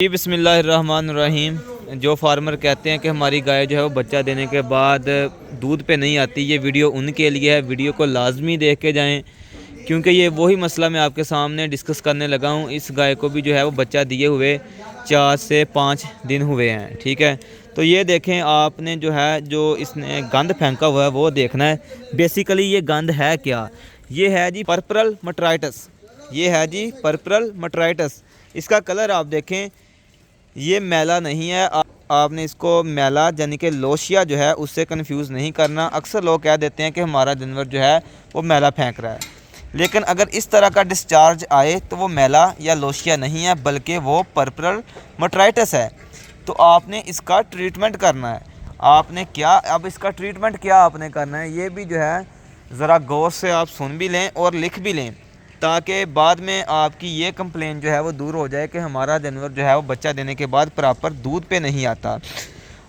जी बिस्मिल्लाहिर्रहमानिर्रहीम। जो फार्मर कहते हैं कि हमारी गाय जो है वो बच्चा देने के बाद दूध पे नहीं आती, ये वीडियो उनके लिए है। वीडियो को लाजमी देख के जाएं, क्योंकि ये वही मसला मैं आपके सामने डिस्कस करने लगा हूँ। इस गाय को भी जो है वो बच्चा दिए हुए 4 से 5 दिन हुए हैं, ठीक है। तो ये देखें, आपने जो है जो इसने गंद फेंका हुआ है वो देखना है। बेसिकली ये गंद है क्या? ये है जी पर्परल मटराइटस। ये है जी पर्परल मटराइटस। इसका कलर आप देखें, ये मैला नहीं है। आपने इसको मैला यानी कि लोशिया जो है उससे कंफ्यूज नहीं करना। अक्सर लोग कह देते हैं कि हमारा जानवर जो है वो मैला फेंक रहा है, लेकिन अगर इस तरह का डिस्चार्ज आए तो वो मैला या लोशिया नहीं है, बल्कि वो पर्परल मटराइटस है। तो आपने इसका ट्रीटमेंट करना है। आपने क्या, अब इसका ट्रीटमेंट क्या आपने करना है, ये भी जो है ज़रा गौर से आप सुन भी लें और लिख भी लें, ताकि बाद में आपकी ये कंप्लेन जो है वो दूर हो जाए कि हमारा जानवर जो है वो बच्चा देने के बाद प्रॉपर दूध पे नहीं आता।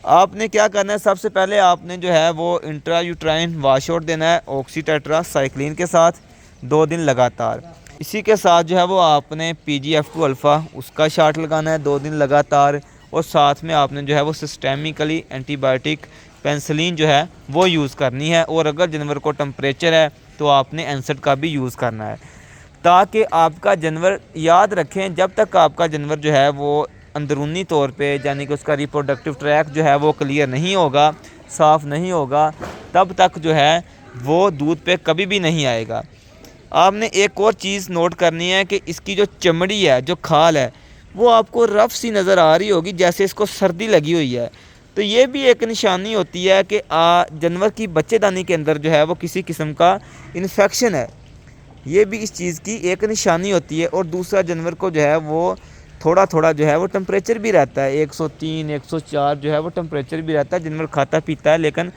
आपने क्या करना है, सबसे पहले आपने जो है वो इंट्रायूट्राइन वाश आउट देना है ऑक्सीटेट्रा साइक्लिन के साथ 2 दिन लगातार। इसी के साथ जो है वो आपने PGF2 अल्फ़ा उसका शाट लगाना है 2 दिन लगातार। और साथ में आपने जो है वो सिस्टेमिकली एंटीबायोटिक पेंसिलिन जो है वो यूज़ करनी है। और अगर जानवर को टेम्परेचर है तो आपने एनसेड का भी यूज़ करना है, ताकि आपका जानवर, याद रखें, जब तक आपका जानवर जो है वो अंदरूनी तौर पे यानी कि उसका रिप्रोडक्टिव ट्रैक जो है वो क्लियर नहीं होगा, साफ़ नहीं होगा, तब तक जो है वो दूध पे कभी भी नहीं आएगा। आपने एक और चीज़ नोट करनी है कि इसकी जो चमड़ी है, जो खाल है, वो आपको रफ़ सी नज़र आ रही होगी, जैसे इसको सर्दी लगी हुई है। तो ये भी एक निशानी होती है कि जानवर की बच्चेदानी के अंदर जो है वो किसी किस्म का इन्फेक्शन है। ये भी इस चीज़ की एक निशानी होती है। और दूसरा, जानवर को जो है वो थोड़ा थोड़ा जो है वो टेम्परेचर भी रहता है, 103 104 जो है वो टेम्परेचर भी रहता है। जानवर खाता पीता है, लेकिन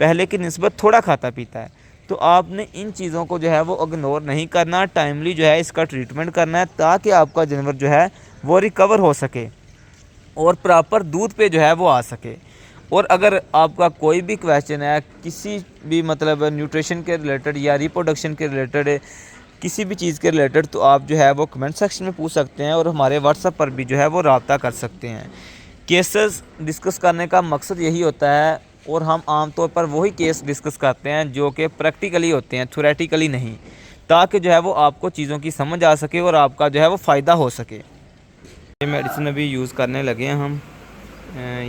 पहले की निस्बत थोड़ा खाता पीता है। तो आपने इन चीज़ों को जो है वो इग्नोर नहीं करना, टाइमली जो है इसका ट्रीटमेंट करना है, ताकि आपका जानवर जो है वो रिकवर हो सके और प्रॉपर दूध पे जो है वो आ सके। और अगर आपका कोई भी क्वेश्चन है किसी भी मतलब न्यूट्रिशन के रिलेटेड या रिप्रोडक्शन के रिलेटेड, किसी भी चीज़ के रिलेटेड, तो आप जो है वो कमेंट सेक्शन में पूछ सकते हैं और हमारे व्हाट्सएप पर भी जो है वो रब्ता कर सकते हैं। केसेस डिस्कस करने का मकसद यही होता है, और हम आमतौर पर वही केस डिस्कस करते हैं जो कि प्रैक्टिकली होते हैं, थ्योरेटिकली नहीं, ताकि जो है वो आपको चीज़ों की समझ आ सके और आपका जो है वो फ़ायदा हो सके। ये मेडिसिन अभी यूज़ करने लगे हैं हम।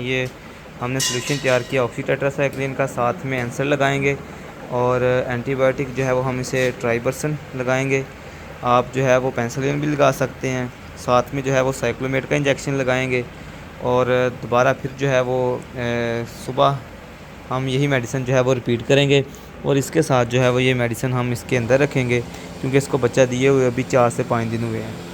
ये हमने सोल्यूशन तैयार किया ऑक्सीटेट्रासाइक्लिन का, साथ में एंसर लगाएंगे और एंटीबायोटिक जो है वो हम इसे ट्राइबरसन लगाएंगे। आप जो है वो पेंसिलिन भी लगा सकते हैं, साथ में जो है वो साइक्लोमेट का इंजेक्शन लगाएंगे। और दोबारा फिर जो है वो सुबह हम यही मेडिसिन जो है वो रिपीट करेंगे। और इसके साथ जो है वो ये मेडिसिन हम इसके अंदर रखेंगे, क्योंकि इसको बच्चा दिए हुए अभी 4 से 5 दिन हुए हैं।